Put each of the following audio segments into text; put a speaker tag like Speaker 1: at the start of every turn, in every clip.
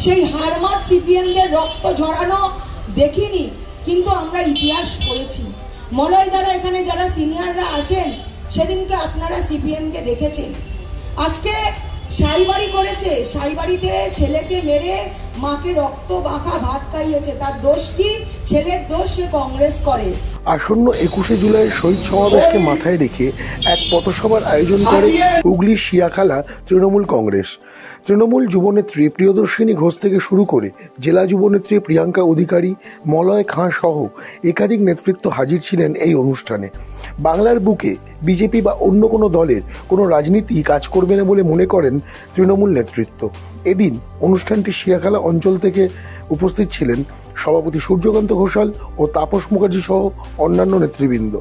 Speaker 1: সেই হারমাত সিপিএমদের রক্ত ঝরানো দেখিনি, কিন্তু আমরা ইতিহাস পড়েছি। মলয় দ্বারা এখানে যারা সিনিয়ররা আছেন, সেদিনকে আপনারা সিপিএমকে দেখেছেন। আজকে সাইবাড়ি করেছে, সাইবাড়িতে ছেলেকে মেরে মাকে রক্ত মাখা ভাত খাইয়েছে, তার দোষ কি? ছেলের দোষ, সে কংগ্রেস করে।
Speaker 2: আসন্ন 21শে জুলাই শহীদ সমাবেশকে মাথায় রেখে এক পথসভার আয়োজন করে হুগলির শিয়াখালা তৃণমূল কংগ্রেস। তৃণমূল যুবনেত্রী প্রিয়দর্শিনী ঘোষ থেকে শুরু করে জেলা যুবনেত্রী প্রিয়াঙ্কা অধিকারী, মলয় খাঁ সহ একাধিক নেতৃত্ব হাজির ছিলেন এই অনুষ্ঠানে। বাংলার বুকে বিজেপি বা অন্য কোনো দলের কোনো রাজনীতি কাজ করবে না বলে মনে করেন তৃণমূল নেতৃত্ব। এদিন অনুষ্ঠানটি শিয়াখালা অঞ্চল থেকে উপস্থিত ছিলেন সভাপতি সূর্যকান্ত ঘোষাল ও তাপস মুখার্জি সহ অন্যান্য নেতৃবৃন্দ।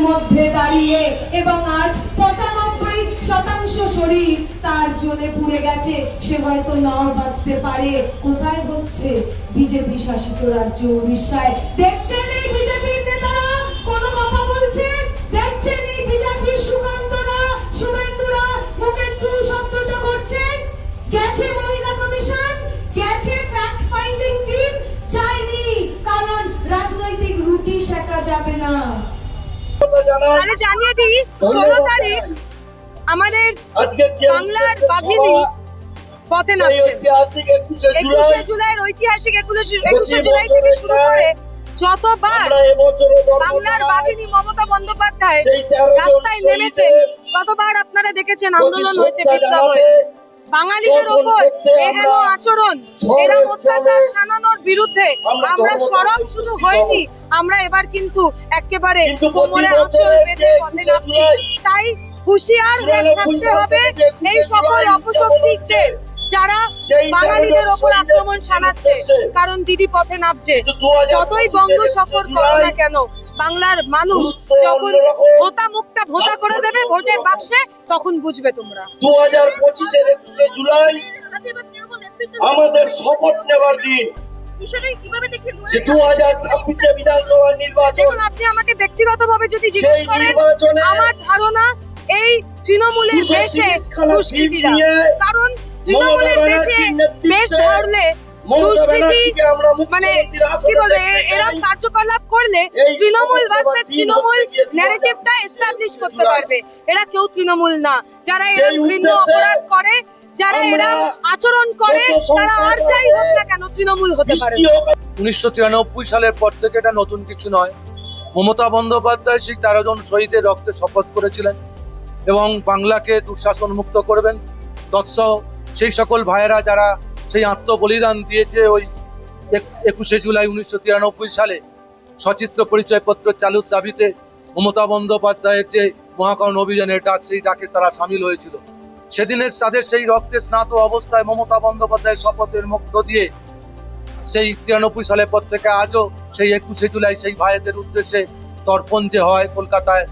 Speaker 1: মধ্যে দাঁড়িয়ে এবং আজ 95% শরীর তার জ্বলে পুড়ে গেছে, সে হয়তো নাও বাঁচতে পারে। কোথায় হচ্ছে? বিজেপি শাসিত রাজ্য উড়িষ্যায়। দেখছেন এই বিজেপির নেতারা কোনো কথা বলছে? দেখছেন এই বিজেপির সুকান্তরা, শুভেন্দুরা মুখের টু শব্দটা করছে? গেছে মহিলা কমিশন, গেছে ফ্যাক্ট ফাইন্ডিং টিম, যায়নি, কারণ রাজনৈতিক রুটি শেখা যাবে না।
Speaker 3: তাহলে জানিয়ে দিই, 16 তারিখ আমাদের বাংলার বাঘিনী পথে নামছেন। 21শে জুলাইয়ের ঐতিহাসিক 21শে জুলাই থেকে শুরু করে যতবার বাংলার বাঘিনী মমতা বন্দ্যোপাধ্যায় রাস্তায় নেমেছেন, ততবার আপনারা দেখেছেন আন্দোলন হয়েছে, বিপ্লব হয়েছে। বাঙালিদের ওপর এহেন আচরণ, এরম অত্যাচার শানানোর বিরুদ্ধে আমরা সরব শুধু হয়নি, আমরা এবার কিন্তু একেবারে কোমরে আঁচল বেঁধে পথে নামছি। তাই হুঁশিয়ার থাকতে হবে এই সকল অপশক্তিদের যারা বাঙালিদের ওপর আক্রমণ শানাচ্ছে, কারণ দিদি পথে নামছে। যতই বঙ্গ সফর করো না কেন, বাংলার মানুষ যখন ভোটা মুক্তা ভোটা করে দেবে ভোটের বাক্সে, তখন বুঝবে তোমরা।
Speaker 4: 2025-এর 21শে জুলাই আমাদের শপথ নেবার দিন।
Speaker 3: দেখুন, আপনি আমাকে ব্যক্তিগতভাবে যদি জিজ্ঞেস করেন, আমার ধারণা এই তৃণমূলের বেশে দুষ্কৃতীরা, কারণ তৃণমূলের বেশে বেশ ধরলে দুষ্কৃতি মানে কি বলবে, এরকম কার্যকলাপ করলে তৃণমূল ভার্সেস তৃণমূল ন্যারেটিভটা এস্টাবলিশ করতে পারবে। এরা কেউ তৃণমূল না। যারা এরকম ঘৃণ্য অপরাধ করে, যারা এরা আচরণ করে, তারা আর যাই হোক না কেন তৃণমূল হতে পারে।
Speaker 5: 1993 সালের পর থেকে এটা নতুন কিছু নয়। মমতা বন্দ্যোপাধ্যায় সেই 13 জন শহীদের রক্তে শপথ করেছিলেন এবং বাংলাকে দুঃশাসন মুক্ত করবেন। তৎসহ সেই সকল ভাইয়েরা যারা সেই আত্মবলিদান দিয়েছে ওই 21শে জুলাই 1993 সালে সচিত্র পরিচয়পত্র চালুর দাবিতে মমতা বন্দ্যোপাধ্যায়ের যে মহাকরণ অভিযানের ডাক, সেই ডাকে তারা সামিল হয়েছিল। সেদিনের তাদের সেই রক্তে স্নাত অবস্থায় মমতা বন্দ্যোপাধ্যায়ের শপথের মধ্য দিয়ে সেই 93 সালের পর থেকে আজও সেই 21শে জুলাই সেই ভাইদের উদ্দেশ্যে তর্পণ যে হয় কলকাতায়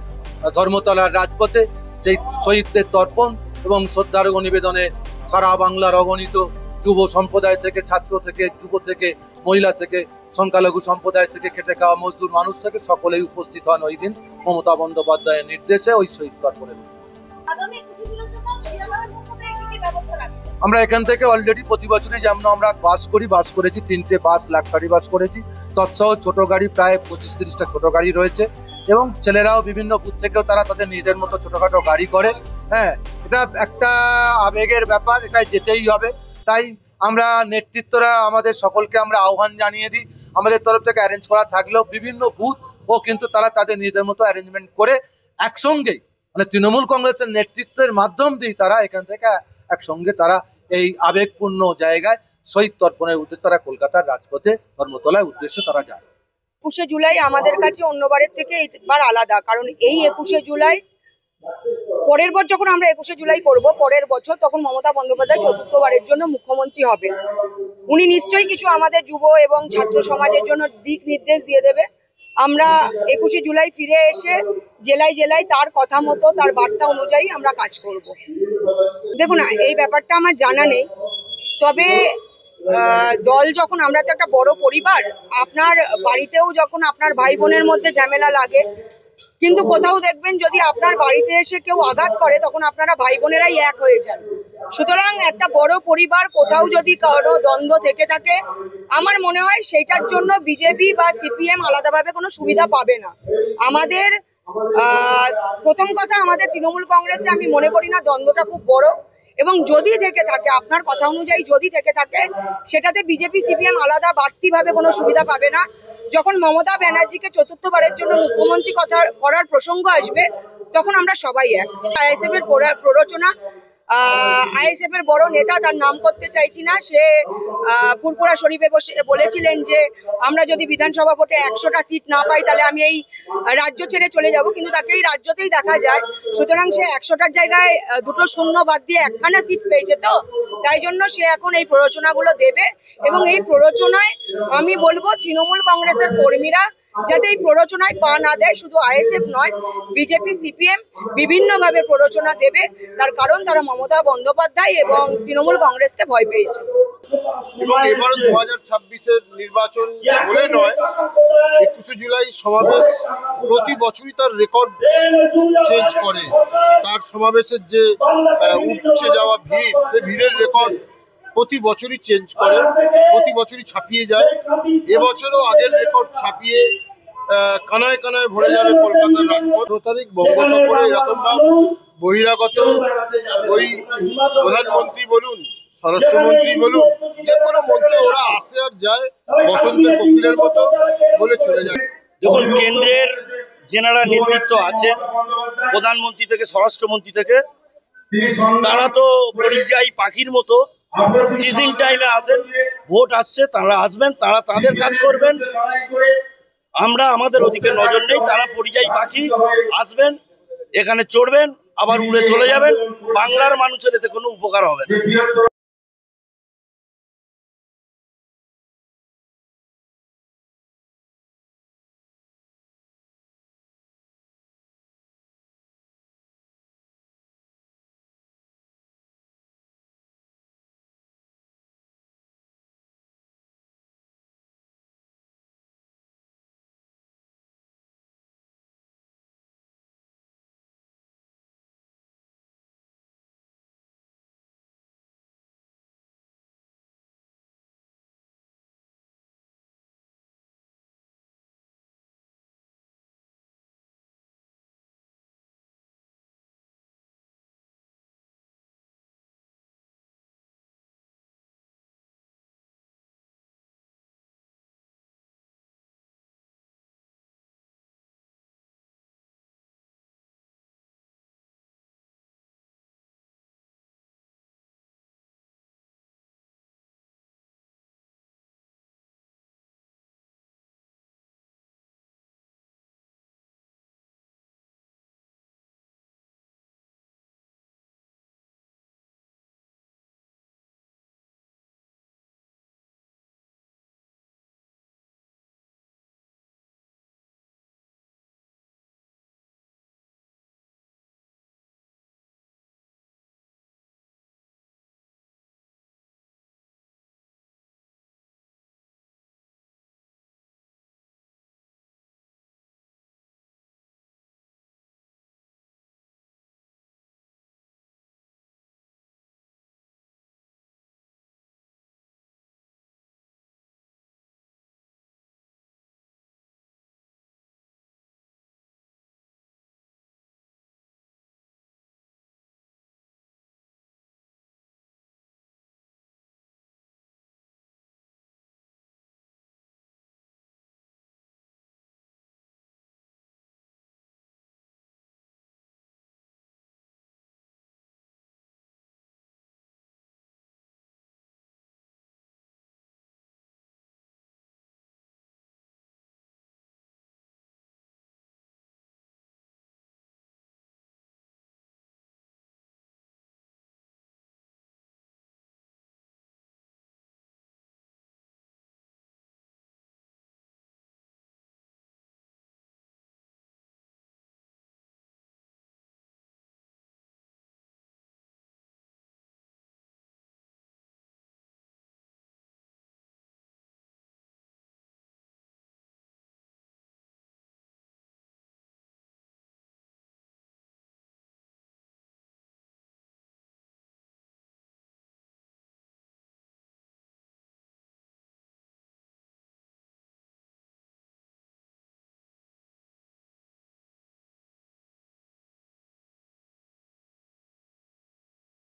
Speaker 5: ধর্মতলার রাজপথে, সেই শহীদদের তর্পণ এবং শ্রদ্ধার্ঘ্য নিবেদনে সারা বাংলার অগণিত যুব সম্প্রদায় থেকে, ছাত্র থেকে, যুব থেকে, মহিলা থেকে, সংখ্যালঘু সম্প্রদায় থেকে, খেটে খাওয়া মজদুর মানুষ থেকে সকলেই উপস্থিত হন ওই দিন মমতা বন্দ্যোপাধ্যায়ের নির্দেশে ওই শহীদ তর্পণের। আমরা এখান থেকে অলরেডি প্রতি বছরই যেমন আমরা বাস করেছি 3টে বাস, লাক্সারি বাস করেছি। তৎসহ ছোট গাড়ি প্রায় 25-30টা ছোট গাড়ি রয়েছে এবং ছেলেরাও বিভিন্ন বুথ থেকেও তারা তাদের নিজের মতো ছোটখাটো গাড়ি করে। হ্যাঁ, এটা একটা আবেগের ব্যাপার, এটাই যেতেই হবে। তাই আমরা নেতৃত্বরা আমাদের সকলকে আমরা আহ্বান জানিয়ে দিই, আমাদের তরফ থেকে অ্যারেঞ্জ করা থাকলেও বিভিন্ন বুথ ও কিন্তু তারা তাদের নিজেদের মতো অ্যারেঞ্জমেন্ট করে একসঙ্গেই মানে তৃণমূল কংগ্রেসের নেতৃত্বের মাধ্যম দিয়ে তারা এখান থেকে একসঙ্গে তারা এই আবেগপূর্ণ জায়গায় শহীদ তর্পণের উদ্দেশ্যে তারা কলকাতার রাজপথে ধর্মতলায় উদ্দেশ্যে তারা যায়।
Speaker 3: 21শে জুলাই আমাদের কাছে অন্যবারের থেকে এবার আলাদা, কারণ এই 21শে জুলাই পরের বার যখন আমরা 21শে জুলাই করব, পরের বছর তখন মমতা বন্দ্যোপাধ্যায় চতুর্থবারের জন্য মুখ্যমন্ত্রী হবে। উনি নিশ্চয়ই কিছু আমাদের যুব এবং ছাত্র সমাজের জন্য দিক নির্দেশ দিয়ে দেবে। আমরা 21শে জুলাই ফিরে এসে জেলায় জেলায় তার কথা মতো, তার বার্তা অনুযায়ী আমরা কাজ করব। দেখুন, এই ব্যাপারটা আমার জানা নেই, তবে দল যখন, আমরা তো একটা বড় পরিবার, আপনার বাড়িতেও যখন আপনার ভাই বোনের মধ্যে ঝামেলা লাগে, কিন্তু কোথাও দেখবেন যদি আপনার বাড়িতে এসে কেউ আঘাত করে তখন আপনারা ভাই বোনেরাই এক হয়ে যান। সুতরাং একটা বড় পরিবার, কোথাও যদি কারো দ্বন্দ্ব থেকে থাকে, আমার মনে হয় সেইটার জন্য বিজেপি বা সিপিএম আলাদাভাবে কোনো সুবিধা পাবে না। আমাদের প্রথম কথা, আমাদের তৃণমূল কংগ্রেসে আমি মনে করি না দ্বন্দ্বটা খুব বড়, এবং যদি থেকে থাকে, আপনার কথা অনুযায়ী যদি থেকে থাকে, সেটাতে বিজেপি সিপিএম আলাদা বাড়তিভাবে কোনো সুবিধা পাবে না। যখন মমতা ব্যানার্জিকে চতুর্থবারের জন্য মুখ্যমন্ত্রী করার প্রসঙ্গ আসবে, তখন আমরা সবাই এক। আইএসএফ এর প্ররোচনা, আইএসএফ এর বড় নেতা, তার নাম করতে চাইছি না, সে ফুরফুরা শরীফে বসে বলেছিলেন যে আমরা যদি বিধানসভা ভোটে 100টা সিট না পাই তাহলে আমি এই রাজ্য ছেড়ে চলে যাব, কিন্তু তাকে এই রাজ্যতেই দেখা যায়। সুতরাং সে 100টার জায়গায় 2টো শূন্য বাদ দিয়ে 1খানা সিট পেয়েছে, তো তাই জন্য সে এখন এই প্ররোচনাগুলো দেবে। এবং এই প্ররোচনায় আমি বলবো তৃণমূল কংগ্রেসের কর্মীরা যাতে এই প্ররোচনায় পা না দেয়। শুধু আইএসএফ নয়, বিজেপি সিপিএম বিভিন্নভাবে প্ররোচনা দেবে, তার কারণ তারা মমতা বন্দ্যোপাধ্যায় এবং তৃণমূল কংগ্রেসকে ভয় পেয়েছে।
Speaker 6: এবং এবার 2026-এর নির্বাচন বলে নয়, 21শে জুলাই সমাবেশ প্রতি বছরই তার রেকর্ড চেঞ্জ করে। তার সমাবেশের যে উপচে যাওয়া ভিড়, সেই ভিড়ের রেকর্ড প্রতি বছরই চেঞ্জ করে, প্রতি বছরই ছাপিয়ে যায়। এবছরও আগের রেকর্ড ছাপিয়ে কানায় কানায় ভরে যাবে কলকাতার রাজপথ। 18 তারিখ বঙ্গ সফরে এরকম ভাব বহিরাগত ওই প্রধানমন্ত্রী বলুন, স্বরাষ্ট্রমন্ত্রী বলুন, যে কোনো মন্ত্রী ওরা আসে আর যায় বসন্তের কোকিলের মতো বলে চলে যায়।
Speaker 7: দেখুন, কেন্দ্রের যেনারা নেতৃত্ব আছে, প্রধানমন্ত্রী থেকে স্বরাষ্ট্রমন্ত্রী থেকে, তারা তো পরিযায়ী পাখির মতো সিজন টাইমে আসেন। ভোট আসছে, তারা আসবেন, তারা তাদের কাজ করবেন, আমরা আমাদের ওদিকে নজর নেই। তারা পরিযায়ী পাখি, আসবেন, এখানে চড়বেন, আবার উড়ে চলে যাবেন। বাংলার মানুষের এতে কোনো উপকার হবে না।